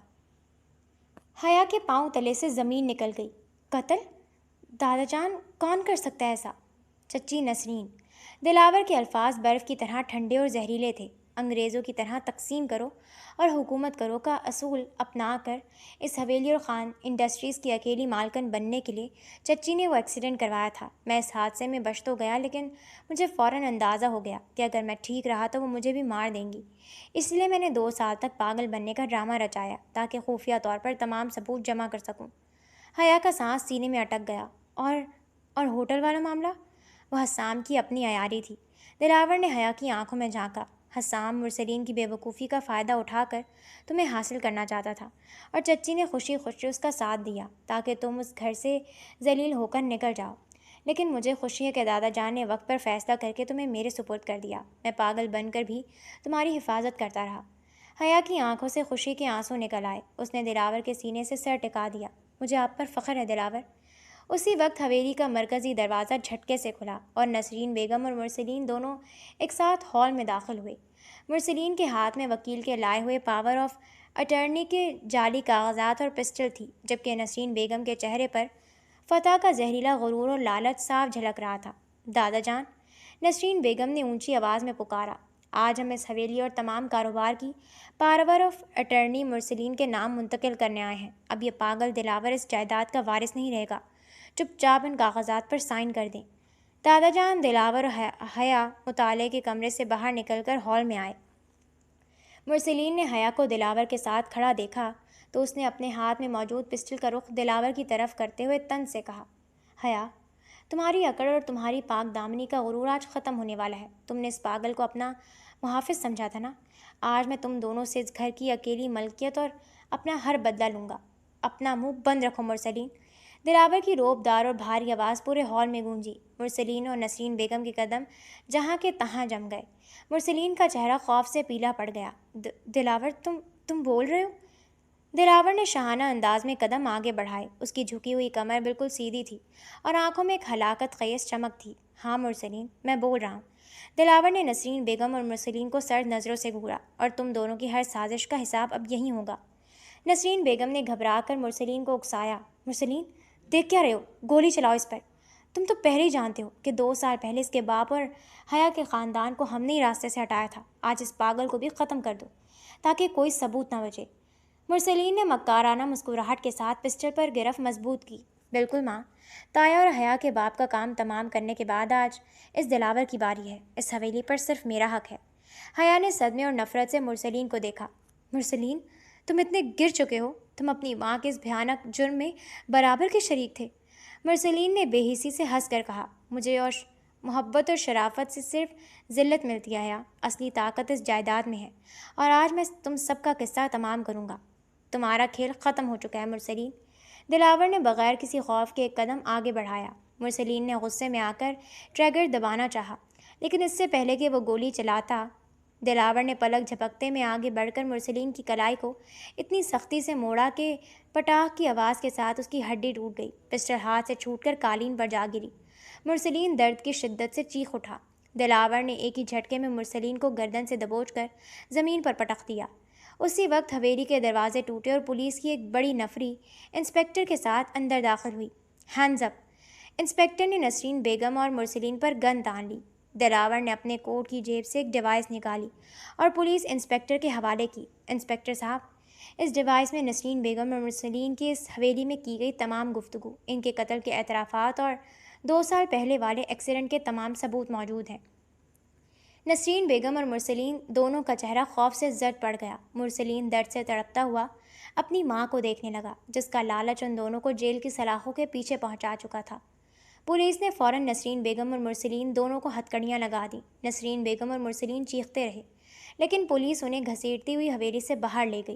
حیا کے پاؤں تلے سے زمین نکل گئی۔ قتل؟ دادا جان، کون کر سکتا ہے ایسا؟ چچی نسرین۔ دلاور کے الفاظ برف کی طرح ٹھنڈے اور زہریلے تھے۔ انگریزوں کی طرح تقسیم کرو اور حکومت کرو کا اصول اپنا کر اس حویلی اور خان انڈسٹریز کی اکیلی مالکن بننے کے لیے چچی نے وہ ایکسیڈنٹ کروایا تھا۔ میں اس حادثے میں بچ تو گیا، لیکن مجھے فوراً اندازہ ہو گیا کہ اگر میں ٹھیک رہا تو وہ مجھے بھی مار دیں گی۔ اس لیے میں نے 2 سال تک پاگل بننے کا ڈرامہ رچایا تاکہ خفیہ طور پر تمام ثبوت جمع کر سکوں۔ حیا کا سانس سینے میں اٹک گیا۔ اور ہوٹل والا معاملہ؟ وہ حسام کی اپنی عیاری تھی۔ دلاور نے حیا کی آنکھوں میں جھانکا۔ حسام مرسلین کی بے وقوفی کا فائدہ اٹھا کر تمہیں حاصل کرنا چاہتا تھا، اور چچی نے خوشی خوشی اس کا ساتھ دیا تاکہ تم اس گھر سے ذلیل ہو کر نکل جاؤ۔ لیکن مجھے خوشی ہے کہ دادا جان نے وقت پر فیصلہ کر کے تمہیں میرے سپرد کر دیا۔ میں پاگل بن کر بھی تمہاری حفاظت کرتا رہا۔ حیا کی آنکھوں سے خوشی کے آنسو نکل آئے۔ اس نے دلاور کے سینے سے سر ٹکا دیا۔ مجھے آپ پر فخر ہے دلاور۔ اسی وقت حویلی کا مرکزی دروازہ جھٹکے سے کھلا اور نسرین بیگم اور مرسلین دونوں ایک ساتھ ہال میں داخل ہوئے۔ مرسلین کے ہاتھ میں وکیل کے لائے ہوئے پاور آف اٹرنی کے جعلی کاغذات اور پسٹل تھی، جبکہ نسرین بیگم کے چہرے پر فتح کا زہریلا غرور اور لالچ صاف جھلک رہا تھا۔ دادا جان، نسرین بیگم نے اونچی آواز میں پکارا، آج ہم اس حویلی اور تمام کاروبار کی پاور آف اٹرنی مرسلین کے نام منتقل کرنے آئے ہیں۔ اب یہ پاگل دلاور اس جائیداد کا وارث نہیں رہے گا۔ چپ چاپ ان کاغذات پر سائن کر دیں۔ دادا جان، دلاور اور حیا مطالعے کے کمرے سے باہر نکل کر ہال میں آئے۔ مرسلین نے حیا کو دلاور کے ساتھ کھڑا دیکھا تو اس نے اپنے ہاتھ میں موجود پسٹل کا رخ دلاور کی طرف کرتے ہوئے طنز سے کہا، حیا، تمہاری اکڑ اور تمہاری پاک دامنی کا غرور آج ختم ہونے والا ہے۔ تم نے اس پاگل کو اپنا محافظ سمجھا تھا نا؟ آج میں تم دونوں سے اس گھر کی اکیلی ملکیت اور اپنا ہر بدلہ لوں گا۔ اپنا منہ بند رکھو مرسلین۔ دلاور کی روب دار اور بھاری آواز پورے ہال میں گونجی۔ مرسلین اور نسرین بیگم کے قدم جہاں کے تہاں جم گئے۔ مرسلین کا چہرہ خوف سے پیلا پڑ گیا۔ دلاور، تم بول رہے ہو؟ دلاور نے شاہانہ انداز میں قدم آگے بڑھائے۔ اس کی جھکی ہوئی کمر بالکل سیدھی تھی اور آنکھوں میں ایک ہلاکت خیز چمک تھی۔ ہاں مرسلین، میں بول رہا ہوں۔ دلاور نے نسرین بیگم اور مرسلین کو سرد نظروں سے گھورا، اور تم دونوں کی ہر سازش کا حساب اب یہی ہوگا۔ نسرین بیگم نے گھبرا کر مرسلین کو اکسایا۔ مرسلین، دیکھ کیا رہے ہو؟ گولی چلاؤ اس پر۔ تم تو پہلے ہی جانتے ہو کہ 2 سال پہلے اس کے باپ اور حیا کے خاندان کو ہم نے ہی راستے سے ہٹایا تھا۔ آج اس پاگل کو بھی ختم کر دو تاکہ کوئی ثبوت نہ بچے۔ مرسلین نے مکارانہ مسکراہٹ کے ساتھ پسٹل پر گرفت مضبوط کی۔ بالکل ماں، تایا اور حیا کے باپ کا کام تمام کرنے کے بعد آج اس دلاور کی باری ہے۔ اس حویلی پر صرف میرا حق ہے۔ حیا نے صدمے اور نفرت سے مرسلین کو دیکھا۔ مرسلین، تم اتنے گر چکے ہو؟ تم اپنی ماں کے اس بھیانک جرم میں برابر کے شریک تھے۔ مرسلین نے بے حسی سے ہنس کر کہا، مجھے اور محبت اور شرافت سے صرف ذلت ملتی ہے حیا۔ اصلی طاقت اس جائیداد میں ہے، اور آج میں تم سب کا قصہ تمام کروں گا۔ تمہارا کھیل ختم ہو چکا ہے مرسلین۔ دلاور نے بغیر کسی خوف کے ایک قدم آگے بڑھایا۔ مرسلین نے غصے میں آ کر ٹریگر دبانا چاہا، لیکن اس سے پہلے کہ وہ گولی چلاتا، دلاور نے پلک جھپکتے میں آگے بڑھ کر مرسلین کی کلائی کو اتنی سختی سے موڑا کہ پٹاخ کی آواز کے ساتھ اس کی ہڈی ٹوٹ گئی۔ پسٹل ہاتھ سے چھوٹ کر قالین پر جا گری۔ مرسلین درد کی شدت سے چیخ اٹھا۔ دلاور نے ایک ہی جھٹکے میں مرسلین کو گردن سے دبوچ کر زمین پر پٹخ دیا۔ اسی وقت حویلی کے دروازے ٹوٹے اور پولیس کی ایک بڑی نفری انسپکٹر کے ساتھ اندر داخل ہوئی۔ ہینڈز اپ! انسپکٹر نے نسرین بیگم اور مرسلین پر گن تان لی۔ دلاور نے اپنے کوٹ کی جیب سے ایک ڈیوائس نکالی اور پولیس انسپکٹر کے حوالے کی۔ انسپکٹر صاحب، اس ڈیوائس میں نسرین بیگم اور مرسلین کی اس حویلی میں کی گئی تمام گفتگو، ان کے قتل کے اعترافات اور 2 سال پہلے والے ایکسیڈنٹ کے تمام ثبوت موجود ہیں۔ نسرین بیگم اور مرسلین دونوں کا چہرہ خوف سے زرد پڑ گیا۔ مرسلین درد سے تڑپتا ہوا اپنی ماں کو دیکھنے لگا، جس کا لالچ ان دونوں کو جیل کی سلاخوں کے پیچھے پہنچا چکا تھا۔ پولیس نے فوراً نسرین بیگم اور مرسلین دونوں کو ہتکڑیاں لگا دیں۔ نسرین بیگم اور مرسلین چیختے رہے، لیکن پولیس انہیں گھسیٹتی ہوئی حویلی سے باہر لے گئی۔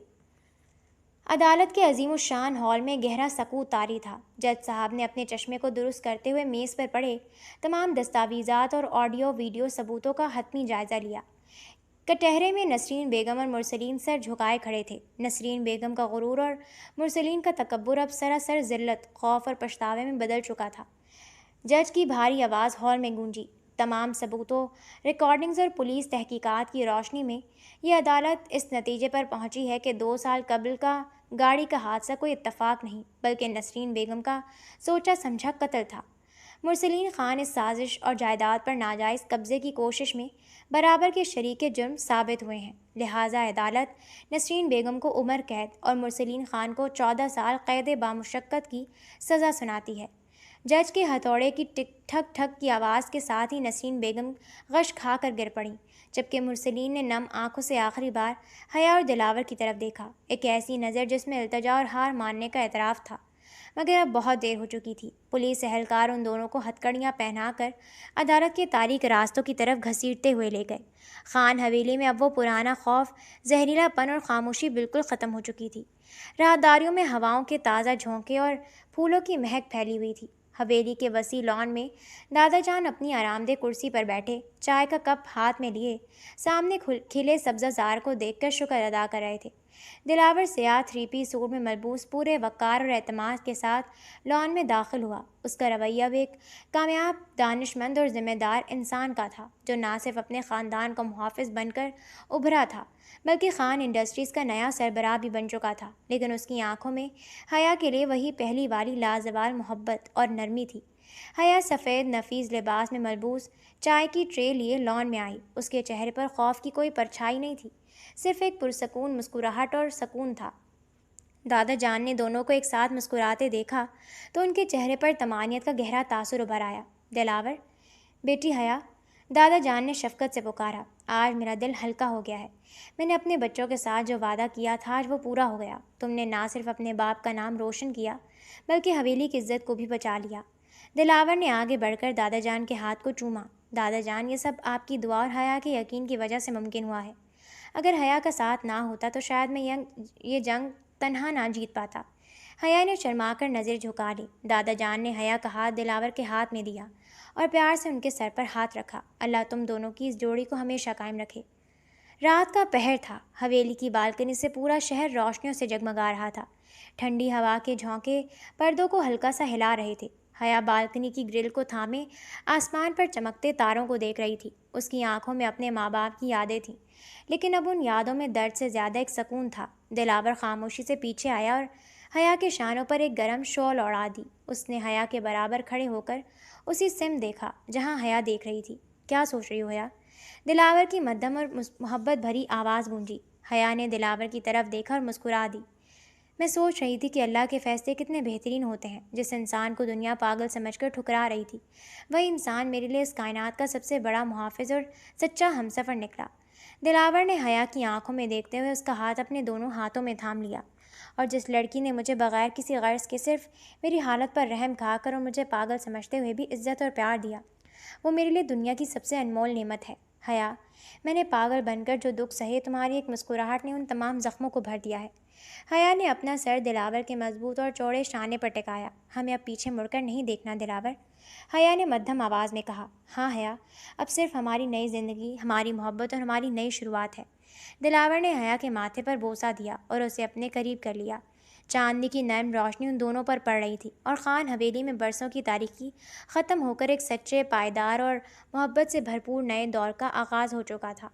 عدالت کے عظیم الشان ہال میں گہرا سکوت طاری تھا۔ جج صاحب نے اپنے چشمے کو درست کرتے ہوئے میز پر پڑے تمام دستاویزات اور آڈیو ویڈیو ثبوتوں کا حتمی جائزہ لیا۔ کٹہرے میں نسرین بیگم اور مرسلین سر جھکائے کھڑے تھے۔ نسرین بیگم کا غرور اور مرسلین کا تکبر اب سراسر ذلت، خوف اور پچھتاوے میں بدل چکا تھا۔ جج کی بھاری آواز ہال میں گونجی۔ تمام ثبوتوں، ریکارڈنگز اور پولیس تحقیقات کی روشنی میں یہ عدالت اس نتیجے پر پہنچی ہے کہ 2 سال قبل کا گاڑی کا حادثہ کوئی اتفاق نہیں، بلکہ نسرین بیگم کا سوچا سمجھا قتل تھا۔ مرسلین خان اس سازش اور جائیداد پر ناجائز قبضے کی کوشش میں برابر کے شریک جرم ثابت ہوئے ہیں، لہٰذا عدالت نسرین بیگم کو عمر قید اور مرسلین خان کو 14 سال قید بامشقت کی سزا سناتی ہے۔ جج کے ہتھوڑے کی ٹک ٹھک ٹھک کی آواز کے ساتھ ہی نسرین بیگم غش کھا کر گر پڑیں، جبکہ مرسلین نے نم آنکھوں سے آخری بار حیا اور دلاور کی طرف دیکھا، ایک ایسی نظر جس میں التجا اور ہار ماننے کا اعتراف تھا۔ مگر اب بہت دیر ہو چکی تھی۔ پولیس اہلکار ان دونوں کو ہتکڑیاں پہنا کر عدالت کے تاریک راستوں کی طرف گھسیٹتے ہوئے لے گئے۔ خان حویلی میں اب وہ پرانا خوف، زہریلا پن اور خاموشی بالکل ختم ہو چکی تھی۔ راہداریوں میں ہواؤں کے تازہ جھونکے اور پھولوں کی مہک پھیلی ہوئی تھی۔ حویلی کے وسیع لان میں دادا جان اپنی آرام دہ کرسی پر بیٹھے، چائے کا کپ ہاتھ میں لیے، سامنے کھلے سبزہ زار کو دیکھ کر شکر ادا کر رہے تھے۔ دلاور سیاہ 3 پیس سوٹ میں ملبوس پورے وقار اور اعتماد کے ساتھ لان میں داخل ہوا۔ اس کا رویہ وہ ایک کامیاب، دانش مند اور ذمہ دار انسان کا تھا، جو نہ صرف اپنے خاندان کا محافظ بن کر ابھرا تھا، بلکہ خان انڈسٹریز کا نیا سربراہ بھی بن چکا تھا۔ لیکن اس کی آنکھوں میں حیا کے لیے وہی پہلی والی لازوال محبت اور نرمی تھی۔ حیا سفید نفیس لباس میں ملبوس چائے کی ٹرے لیے لان میں آئی۔ اس کے چہرے پر خوف کی کوئی پرچھائی نہیں تھی، صرف ایک پرسکون مسکراہٹ اور سکون تھا۔ دادا جان نے دونوں کو ایک ساتھ مسکراتے دیکھا تو ان کے چہرے پر طمانینت کا گہرا تاثر ابھر آیا۔ دلاور، بیٹی حیا، دادا جان نے شفقت سے پکارا، آج میرا دل ہلکا ہو گیا ہے۔ میں نے اپنے بچوں کے ساتھ جو وعدہ کیا تھا آج وہ پورا ہو گیا۔ تم نے نہ صرف اپنے باپ کا نام روشن کیا بلکہ حویلی کی عزت کو بھی بچا لیا۔ دلاور نے آگے بڑھ کر دادا جان کے ہاتھ کو چوما۔ دادا جان، یہ سب آپ کی دعا اور حیا کے یقین کی وجہ سے ممکن ہوا ہے۔ اگر حیا کا ساتھ نہ ہوتا تو شاید میں یہ جنگ تنہا نہ جیت پاتا۔ حیا نے شرما کر نظر جھکا لی۔ دادا جان نے حیا کا ہاتھ دلاور کے ہاتھ میں دیا اور پیار سے ان کے سر پر ہاتھ رکھا۔ اللہ تم دونوں کی اس جوڑی کو ہمیشہ قائم رکھے۔ رات کا پہر تھا۔ حویلی کی بالکنی سے پورا شہر روشنیوں سے جگمگا رہا تھا۔ ٹھنڈی ہوا کے جھونکے پردوں کو ہلکا سا ہلا رہے تھے۔ حیا بالکنی کی گرل کو تھامے آسمان پر چمکتے تاروں کو دیکھ رہی تھی۔ اس کی آنکھوں میں اپنے ماں باپ کی یادیں تھیں، لیکن اب ان یادوں میں درد سے زیادہ ایک سکون تھا۔ دلاور خاموشی سے پیچھے آیا اور حیا کے شانوں پر ایک گرم شال اڑا دی۔ اس نے حیا کے برابر کھڑے ہو کر اسی سمت دیکھا جہاں حیا دیکھ رہی تھی۔ کیا سوچ رہی ہو حیا؟ دلاور کی مدھم اور محبت بھری آواز گونجی۔ حیا نے دلاور کی طرف دیکھا اور مسکرا دی۔ میں سوچ رہی تھی کہ اللہ کے فیصلے کتنے بہترین ہوتے ہیں۔ جس انسان کو دنیا پاگل سمجھ کر ٹھکرا رہی تھی، وہی انسان میرے لیے اس کائنات کا سب سے بڑا محافظ اور سچا ہمسفر نکلا۔ دلاور نے حیا کی آنکھوں میں دیکھتے ہوئے اس کا ہاتھ اپنے دونوں ہاتھوں میں تھام لیا۔ اور جس لڑکی نے مجھے بغیر کسی غرض کے صرف میری حالت پر رحم کھا کر اور مجھے پاگل سمجھتے ہوئے بھی عزت اور پیار دیا، وہ میرے لیے دنیا کی سب سے انمول نعمت ہے۔ حیا، میں نے پاگل بن کر جو دکھ سہے، تمہاری ایک مسکراہٹ نے ان تمام زخموں کو بھر دیا ہے۔ حیا نے اپنا سر دلاور کے مضبوط اور چوڑے شانے پر ٹکایا۔ ہمیں اب پیچھے مڑ کر نہیں دیکھنا دلاور، حیا نے مدھم آواز میں کہا۔ ہاں حیا، اب صرف ہماری نئی زندگی، ہماری محبت اور ہماری نئی شروعات ہے۔ دلاور نے حیا کے ماتھے پر بوسہ دیا اور اسے اپنے قریب کر لیا۔ چاندنی کی نرم روشنی ان دونوں پر پڑ رہی تھی اور خان حویلی میں برسوں کی تاریکی ختم ہو کر ایک سچے، پائیدار اور محبت سے بھرپور نئے دور کا آغاز ہو چکا تھا۔